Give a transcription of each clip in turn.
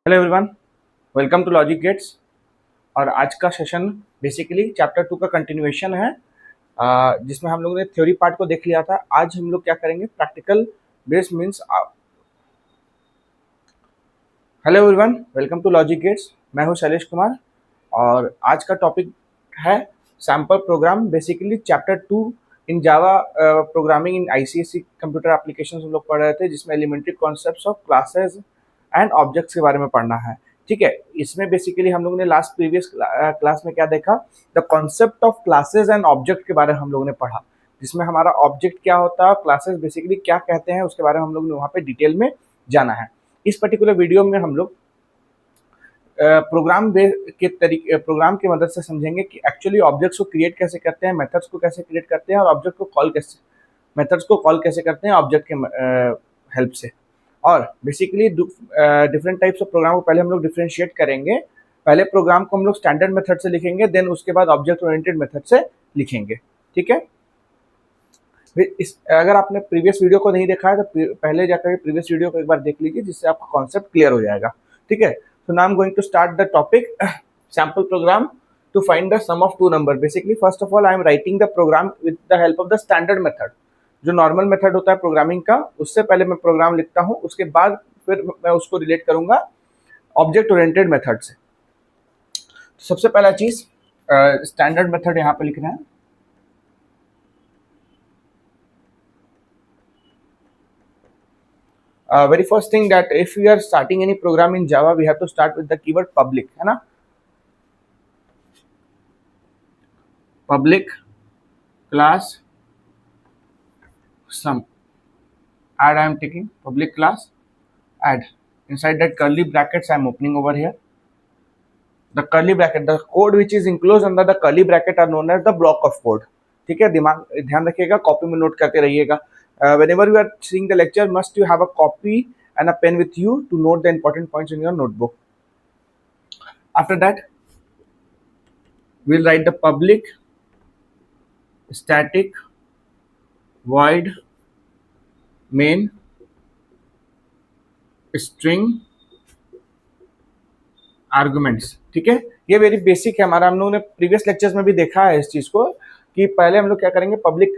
Hello everyone, welcome to logic gates. और आज का सेशन बेसिकली चैप्टर 2 का कंटिन्यूएशन है, जिसमें हम लोगों ने थ्योरी पार्ट को देख लिया था। आज हम लोग क्या करेंगे, practical based means. Hello everyone, welcome to logic gates. मैं हूं शैलेश कुमार और आज का टॉपिक है sample program, basically chapter 2 in Java programming in ICSC computer application हम लोग पढ़ रहे थे, जिसमें elementary concepts of classes and objects के बारे में पढ़ना है। ठीक है, इसमें बेसिकली हम लोगों ने लास्ट प्रीवियस क्लास में क्या देखा, the concept of classes and object के बारे में हम लोगों ने पढ़ा, जिसमें हमारा ऑब्जेक्ट क्या होता है, क्लासेस बेसिकली क्या कहते हैं, उसके बारे में हम लोग ने वहाँ पे डिटेल में जाना है। इस पर्टिकुलर वीडियो में हम लोग प्रोग्राम की मदद से समझेंगे कि एक्चुअली ऑब्जेक्ट्स को क्रिएट कैसे करते हैं, मेथड्स को कैसे क्रिएट करते हैं और ऑब्जेक्ट को कॉल कैसे, मेथड्स को कॉल कैसे करते हैं ऑब्जेक्ट के हेल्प से। और basically different types of program को पहले हम लोग डिफरेंशिएट करेंगे। पहले प्रोग्राम को हम लोग स्टैंडर्ड मेथड से लिखेंगे, देन उसके बाद ऑब्जेक्ट ओरिएंटेड मेथड से लिखेंगे। ठीक है, अगर आपने प्रीवियस वीडियो को नहीं देखा है तो पहले जाकर प्रीवियस वीडियो को एक बार देख लीजिए, जिससे आपका कॉन्सेप्ट क्लियर हो जाएगा। ठीक है, so now I'm going to start the topic sample program to find the sum of two number. Basically first of all I am writing the program with the help of the standard method, जो normal method होता है programming का, उससे पहले मैं programme लिखता हूँ, उसके बाद फिर मैं उसको रिलेट करूंगा ऑब्जेक्ट ओरिएंटेड मेथड से। तो सबसे पहला चीज स्टैंडर्ड मेथड यहाँ पे लिखना है। Very first thing that if we are starting any program in Java, we have to start with the keyword public, है ना। Public class sum add, I am taking public class add, inside that curly brackets I am opening over here. The curly bracket, the code which is enclosed under the curly bracket are known as the block of code. ठीक है, ध्यान रखिएगा, copy में note करते रहिएगा। Whenever you are seeing the lecture, must you have a copy and a pen with you to note the important points in your notebook. After that, we'll write the public static void main string arguments. ठीक है, ये very basic है हमारा, हम लोगों ने previous lectures में भी देखा है इस चीज को, कि पहले हम लोग क्या करेंगे, पब्लिक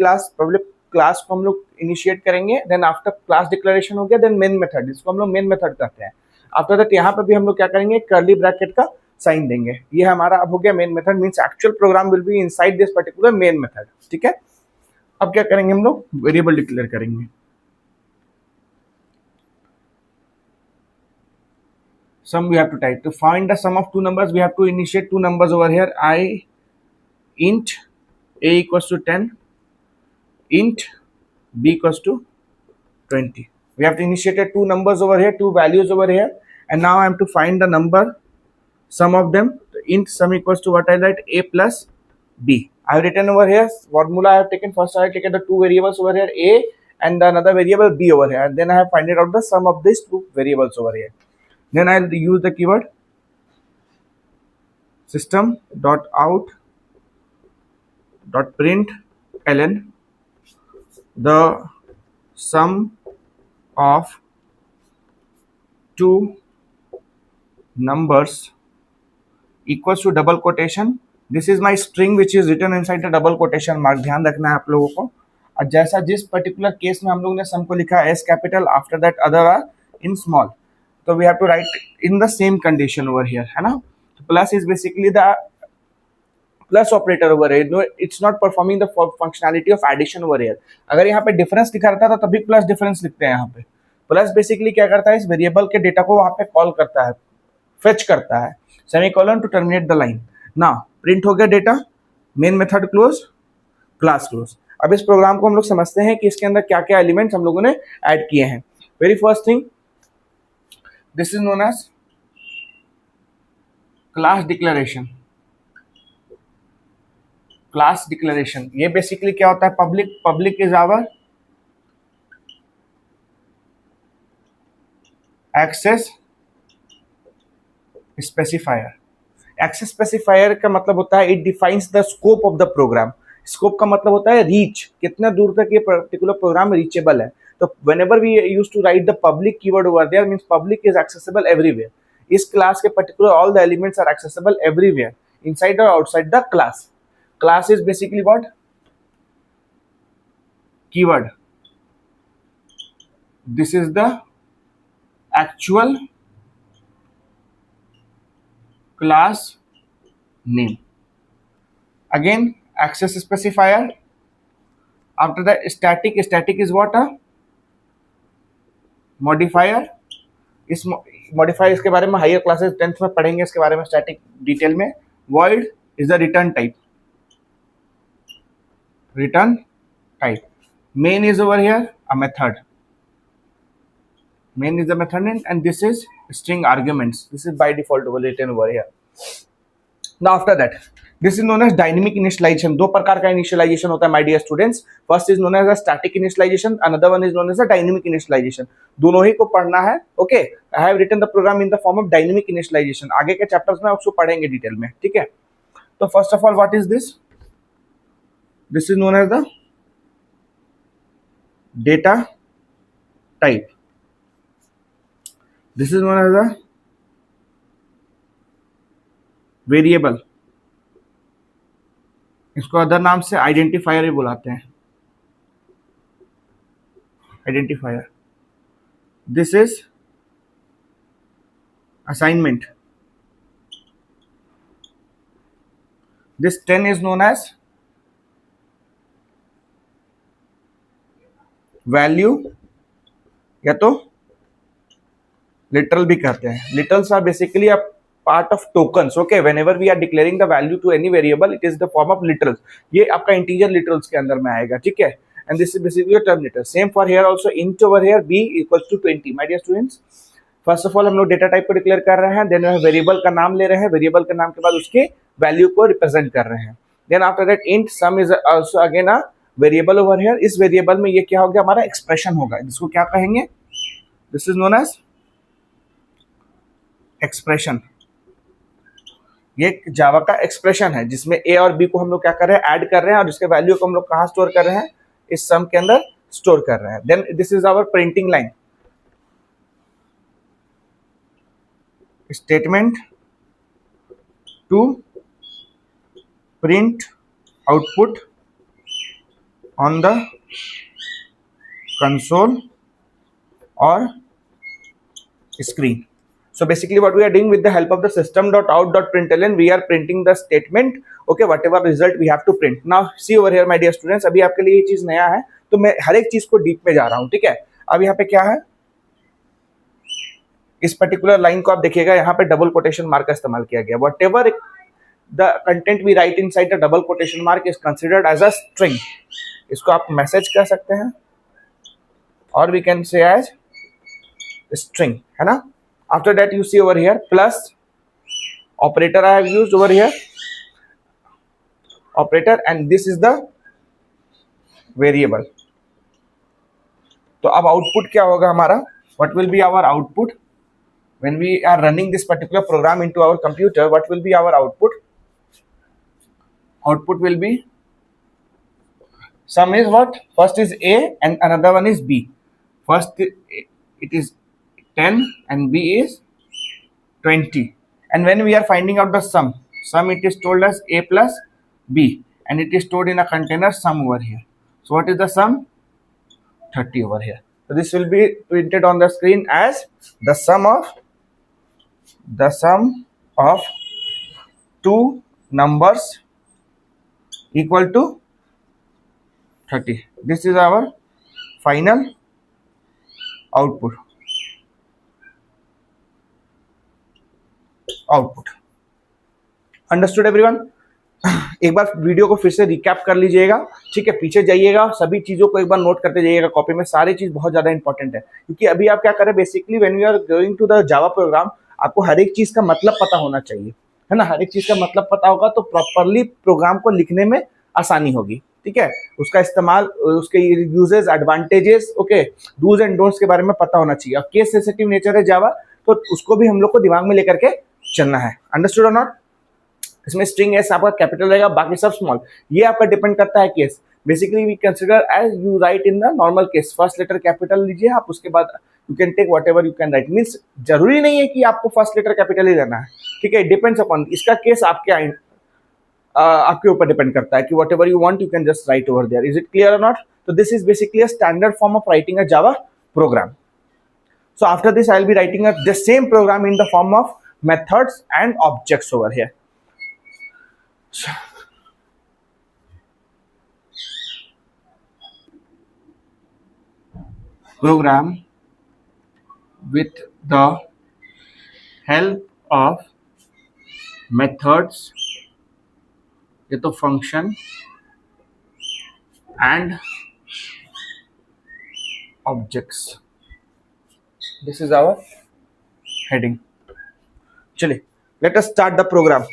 क्लास को हम लोग इनिशिएट करेंगे, देन आफ्टर क्लास डिक्लेरेशन हो गया, देन मेन मेथड, जिसको हम लोग मेन मेथड कहते हैं। आफ्टर दैट यहाँ पे भी हम लोग क्या करेंगे, कर्ली ब्रैकेट का साइन देंगे। ये हमारा अब हो गया main method, means actual program will be inside this particular main method. ठीक है, अब क्या करेंगे, हम लोग वेरिएबल डिक्लेयर करेंगे। Sum we have to type. To find the sum of two numbers, we have to initiate two numbers over here. Int a equals to 10, int b equals to 20. We have to initiate two numbers over here, two values over here, and now I am to find the number, sum of them. Int sum equals to what I write, a plus b. I have written over here formula. I have taken first, I have taken the two variables over here, a and another variable b over here, and then I have find out the sum of these two variables over here. Then I'll use the keyword system.out.println the sum of two numbers equals to double quotation. This is my string which is written inside the double quotation mark. ध्यान रखना है आप लोगों को। और जैसा जिस particular case में हम लोग ने सम को लिखा है S capital, after that other are in small, so we have to write in the same condition over here, है ना। so plus is basically the plus operator over here, no it's not performing the functionality of addition over here। अगर यहाँ पे difference दिखा रहता तो तभी plus difference लिखते हैं। यहाँ पे प्लस बेसिकली क्या करता है, इस वेरिएबल के डेटा को वहाँ पे कॉल करता है, फेच करता है, semicolon to terminate the line. ना प्रिंट हो गया data, main method close, class close. अब इस प्रोग्राम को हम लोग समझते हैं कि इसके अंदर क्या क्या एलिमेंट्स हम लोगों ने ऐड किए हैं। Very first thing, this is known as class declaration। class declaration ये बेसिकली क्या होता है, public is our access specifier। access specifier का मतलब होता है it defines the scope of the program। Scope का मतलब होता है रीच, कितना दूर तक ये पर्टिकुलर प्रोग्राम रीचेबल है। तो whenever we used to write the public keyword over there, means public is accessible everywhere। इस क्लास के particular all the elements are accessible everywhere inside और outside the class. Class is basically what? Keyword. This is the actual class name. Again, access specifier. After that, static. Static is what? A modifier. इस modifier के बारे में higher classes 10th में पढ़ेंगे इसके बारे में स्टैटिक डिटेल में. void is the return type. Return type. Main is over here a method. Main is the method name and this is string arguments. This is by default written over here. Now after that, this is known as dynamic initialization. दो प्रकार का initialization होता है my dear students. First is known as a static initialization. Another one is known as a dynamic initialization. दोनों ही को पढ़ना है. Okay, I have written the program in the form of dynamic initialization. आगे के chapters में उसको पढ़ेंगे detail में. ठीक है. तो first of all, what is this? This is known as the data type. This is known as a variable. इसको अदर नाम से आइडेंटिफायर ही बुलाते हैं. Identifier. This is assignment. This 10 is known as value या तो लिटरल भी कहते हैं. Literals are basically a part of tokens. Okay, whenever we are declaring the value to any variable it is the form of literals. ये आपका integer literals के अंदर में आएगा. ठीक है. And this is basically a term literal. Same for here also. Int over here b equals to 20. My dear students, first of all हम लोग डेटा टाइप को डिक्लेयर कर रहे हैं. देन वेरिएबल का नाम ले रहे हैं. वेरिएबल के नाम के बाद उसके वैल्यू को रिप्रेजेंट कर रहे हैं. Then after that int sum is also again a variable over here. इस वेरिएबल में ये क्या होगा? हमारा एक्सप्रेशन होगा. जिसको क्या कहेंगे? This is known as expression. ये जावा का एक्सप्रेशन है जिसमें ए और बी को हम लोग क्या कर रहे हैं? ऐड कर रहे हैं और इसके वैल्यू को हम लोग कहाँ स्टोर कर रहे हैं? इस सम के अंदर स्टोर कर रहे हैं. Then this is our printing line. Statement to print output on the console or screen. So basically what we are doing with the help of the system.out.println, we are printing the statement. Okay, whatever result we have to print. Now see over here my dear students, अभी आपके लिए ये चीज नया है तो मैं हर एक चीज को डीप में जा रहा हूँ. ठीक है. अब यहाँ पे क्या है? इस पर्टिकुलर लाइन को आप देखिएगा, यहाँ पे डबल कोटेशन मार्क का इस्तेमाल किया गया. Whatever the content we write inside the double quotation mark is considered as a string. इसको आप मैसेज कह सकते हैं और we can say as string, है ना. After that you see over here plus operator I have used over here, operator, and this is the variable. तो अब आउटपुट क्या होगा हमारा? What will be our output when we are running this particular program into our computer? What will be our output? Output will be sum is what? First is A and another one is B. First it is 10 and B is 20. And when we are finding out the sum it is told as A plus B and it is stored in a container sum over here. So what is the sum? 30 over here. So this will be printed on the screen as the sum of two numbers equal to 30. This is our final output. Understood everyone? एक बार video को फिर से recap कर लीजिएगा. ठीक है. पीछे जाइएगा, सभी चीजों को एक बार नोट करते जाइएगा कॉपी में. सारी चीज बहुत ज्यादा इंपॉर्टेंट है क्योंकि अभी आप क्या करें? Basically when you are going to the Java program, आपको हर एक चीज का मतलब पता होना चाहिए, है ना. हर एक चीज का मतलब पता होगा तो प्रॉपरली प्रोग्राम को लिखने में आसानी होगी. ठीक है. उसका इस्तेमाल, उसके uses, advantages, okay, dos and don'ts के बारे में पता होना चाहिए. अब केस सेंसिटिव नेचर है जावा, तो उसको भी हम लोग को दिमाग में लेकर के चलना है. अंडरस्टूड और नॉट? इसमें स्ट्रिंग एस आपका कैपिटल रहेगा, बाकी सब स्मॉल. ये आपका डिपेंड करता है case. Basically we consider as you write in the normal case. First letter capital लीजिए आप, उसके बाद you can take whatever you can write, means जरूरी नहीं है कि आपको फर्स्ट लेटर कैपिटल ही लेना है, ठीक है, डिपेंड्स अपॉन, इसका केस आपके ऊपर डिपेंड करता है कि whatever you want you can just write over there. Is it clear or not? तो this is basically a standard form of writing a Java program. So after this I'll be writing the same program in the form of methods and objects over here. Program with the help of methods, ये तो function and objects. This is our heading. Chलिए, let us start the program.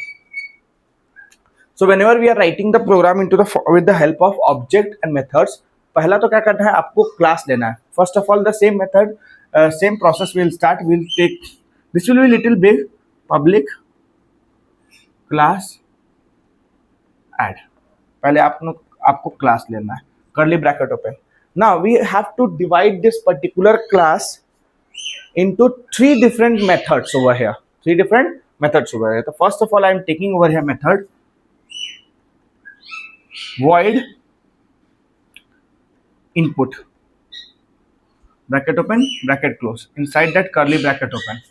So whenever we are writing the program into the with the help of object and methods, पहला तो क्या करना है, आपको class लेना है. First of all, the same method, same process will start. We'll take, this will be little big, public class add. पहले आपको क्लास लेना है, curly bracket open. Now we have to divide this particular class into three different methods over here. So first of all, I am taking over here method void input, bracket open, bracket close, inside that curly bracket open.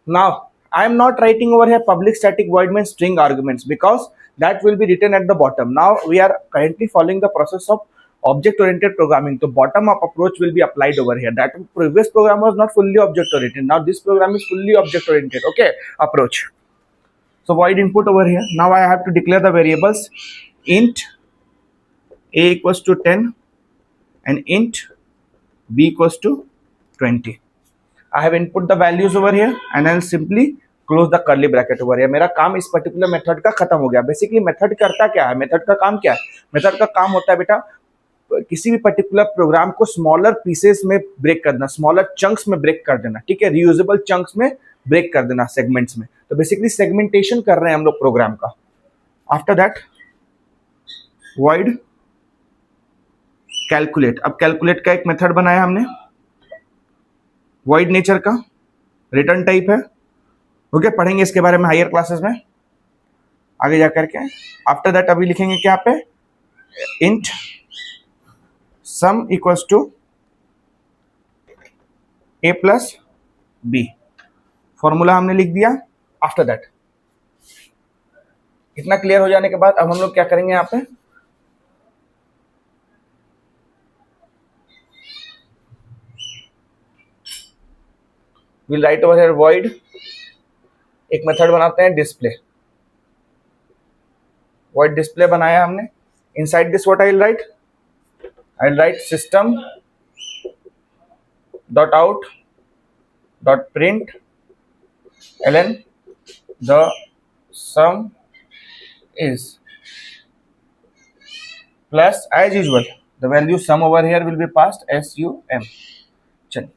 Now I am not writing over here public static void main string arguments, because that will be written at the bottom. Now we are currently following the process of object oriented programming, so bottom up approach will be applied over here. That previous program was not fully object oriented, now this program is fully object oriented, okay, approach. So void input over here. Now I have to declare the variables int a equals to 10 and int b equals to 20. I have input the values over here and I'll simply close the curly bracket over here. मेरा काम इस particular method का खत्म हो गया. Basically method करता क्या है, मेथड का काम क्या है, मेथड का काम होता है बेटा किसी भी पर्टिकुलर प्रोग्राम को स्मॉलर पीसेस में ब्रेक कर देना, स्मॉलर चंक्स में ब्रेक कर देना, ठीक है, रीयूजेबल चंक्स में ब्रेक कर देना, सेगमेंट्स में. तो बेसिकली सेगमेंटेशन कर रहे हैं हम लोग प्रोग्राम का. After that void calculate. अब कैलकुलेट का एक मेथड बनाया हमने, void नेचर का, रिटर्न टाइप है, ओके, पढ़ेंगे इसके बारे में हायर क्लासेस में आगे जा करके. आफ्टर दैट अभी लिखेंगे क्या पे, int sum equals to a plus b, formula हमने लिख दिया. आफ्टर दैट इतना क्लियर हो जाने के बाद अब हम लोग क्या करेंगे, यहाँ पे will write over here void, एक मेथड बनाते हैं डिस्प्ले, void डिस्प्ले बनाया हमने. Inside this what I will write system dot out dot print ln the sum is plus, as usual the value sum over here will be passed sum. चलिए,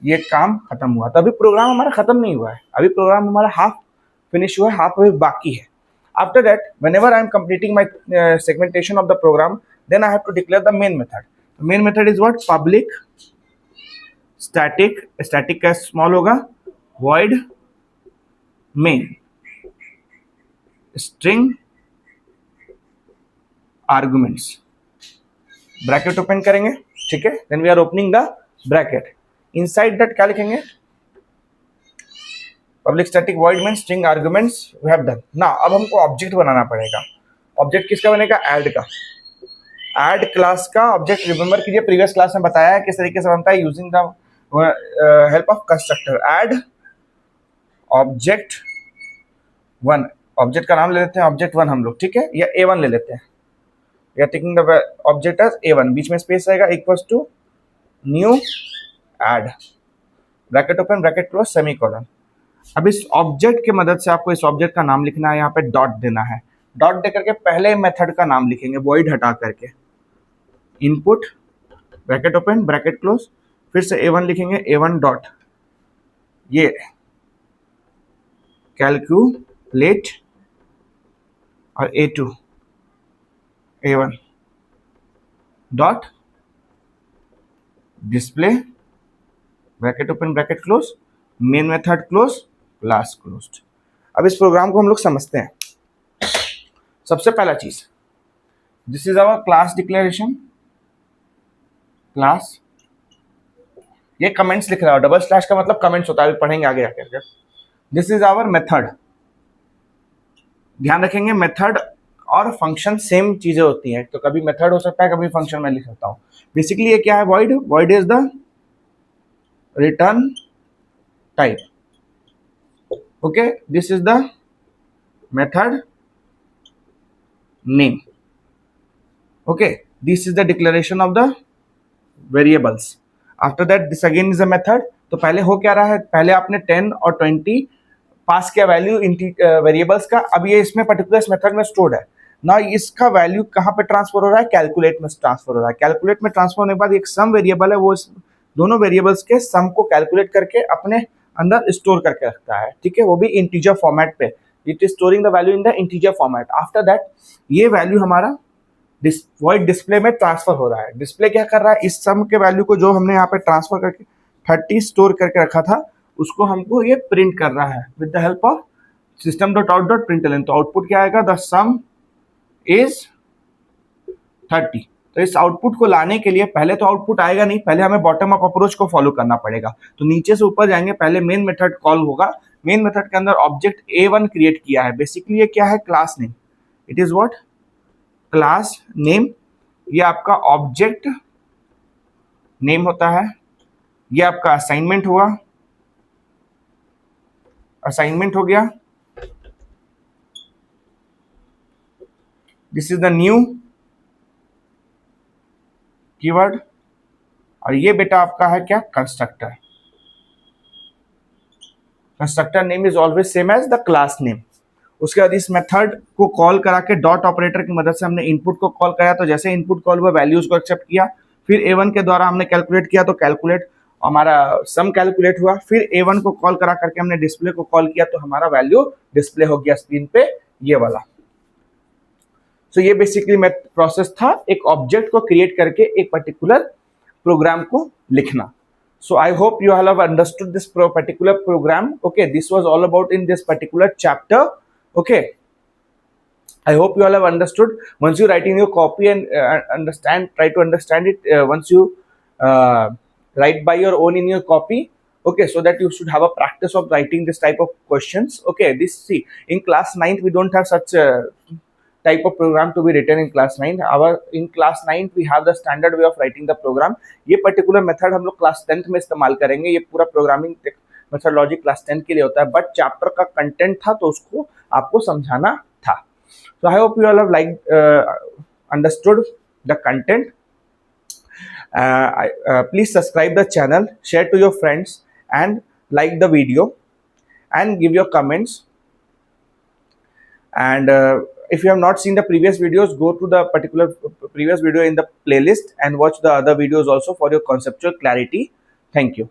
ये काम खत्म हुआ. तो अभी प्रोग्राम हमारा खत्म नहीं हुआ है, अभी प्रोग्राम हमारा हाफ फिनिश हुआ है, हाफ अभी बाकी है. After that whenever I am completing my segmentation of the program, then I have to declare the main method. The main method is what, public static का स्मॉल होगा, void main string arguments, bracket open करेंगे, ठीक है. Then we are opening the bracket. Inside that क्या लिखेंगे, public static void में string arguments we have done. ना अब हमको ऑब्जेक्ट बनाना पड़ेगा. ऑब्जेक्ट किसका बनेगा, ऐड का. ऐड क्लास का ऑब्जेक्ट रिमेंबर कीजिए, प्रीवियस क्लास में बताया है किस तरीके से बनता है, using the help of constructor. Add object one, object का नाम ले लेते हैं ऑब्जेक्ट वन हम लोग, ठीक है, या A1 ले लेते हैं. We are taking the object as A1, बीच में स्पेस रहेगा, equals to new add, bracket open bracket close semicolon. अब इस ऑब्जेक्ट की मदद से आपको इस ऑब्जेक्ट का नाम लिखना है, यहाँ पे डॉट देना है. डॉट दे करके पहले मेथड का नाम लिखेंगे, वॉइड हटा करके, input bracket open bracket close, फिर से A1 लिखेंगे, A1 डॉट ये कैलकुलेट, और A2 A1 dot display bracket open bracket close, main method close, class closed. अब इस प्रोग्राम को हम लोग समझते हैं। सबसे पहला चीज, this is our class declaration, class, ये कमेंट्स लिख रहा है, डबल स्लैश का मतलब कमेंट्स होता है, अभी पढ़ेंगे आगे जाकर। दिस इज आवर मेथड, ध्यान रखेंगे मेथड और फंक्शन सेम चीजें होती हैं, तो कभी मेथड हो सकता है, कभी फंक्शन में लिख सकता हूं। बेसिकली ये क्या है, void, void is the return type, okay, this is the method name, okay, this is the declaration of the variables. After that this again is a method. तो पहले हो क्या रहा है, पहले आपने 10 और 20 पास किया वैल्यू वेरिएबल्स का, अब ये इसमें पर्टिकुलर इस मेथड में स्टोर्ड है ना, इसका वैल्यू कहाँ पे ट्रांसफर हो रहा है, कैलकुलेट में ट्रांसफर हो रहा है। कैलकुलेट में ट्रांसफर होने के बाद एक सम वेरिएबल है, वो इस दोनों वेरिएबल्स के सम को कैलकुलेट करके अपने अंदर स्टोर करके रखता है, ठीक है, वो भी इंटीजर फॉर्मेट पे। It is storing the value in the integer format. After that ये वैल्यू हमारा वॉइड डिस्प्ले में ट्रांसफर हो रहा है। डिस्प्ले क्या कर रहा है, इस सम के वैल्यू को जो हमने यहाँ पे ट्रांसफर करके 30 स्टोर करके रखा था, उसको हमको ये प्रिंट कर रहा है with the help of system dot out dot println. तो आउटपुट क्या आएगा, द सम इज 30। तो इस आउटपुट को लाने के लिए पहले तो आउटपुट आएगा नहीं, पहले हमें बॉटम अप अप्रोच को फॉलो करना पड़ेगा। तो नीचे से ऊपर जाएंगे, पहले मेन मेथड कॉल होगा, मेन मेथड के अंदर ऑब्जेक्ट A1 क्रिएट किया है। बेसिकली ये क्या है, class name, it is what, class name. ये आपका ऑब्जेक्ट नेम होता है, ये आपका असाइनमेंट हुआ, असाइनमेंट हो गया, this is the new keyword, और ये बेटा आपका है क्या, constructor. Constructor name is always same as the class name. उसके बाद इस मेथड को कॉल करा के डॉट ऑपरेटर की मदद से हमने इनपुट को कॉल कराया, तो जैसे इनपुट कॉल हुआ वैल्यूज को एक्सेप्ट किया, फिर A1 के द्वारा हमने कैलकुलेट किया, तो कैलकुलेट हमारा सम कैलकुलेट हुआ, फिर A1 को कॉल करा करके हमने डिस्प्ले को कॉल किया, तो हमारा वैल्यू डिस्प्ले हो गया स्क्रीन पे, ये वाला। तो ये बेसिकली प्रोसेस था एक ऑब्जेक्ट को क्रिएट करके एक पर्टिकुलर प्रोग्राम को लिखना। So I hope you all have understood this particular program. Okay, this was all about in this particular chapter. Okay, I hope you all have understood. Once you write in your copy and try to understand it. Once you write by your own in your copy. Okay, so that you should have a practice of writing this type of questions. Okay, see, in class 9th we don't have such type of program to be written in class 9. In class 9 we have the standard way of writing the program. ये particular method हम लोग class 10th में इस्तेमाल करेंगे। ये पूरा programming methodology class 10 के लिए होता है, बट चैप्टर का कंटेंट था तो उसको आपको समझाना था। So I hope you all have understood the content. Please subscribe the channel, share to your friends, and like the video, and give your comments. And if you have not seen the previous videos, go to the particular previous video in the playlist and watch the other videos also for your conceptual clarity. Thank you.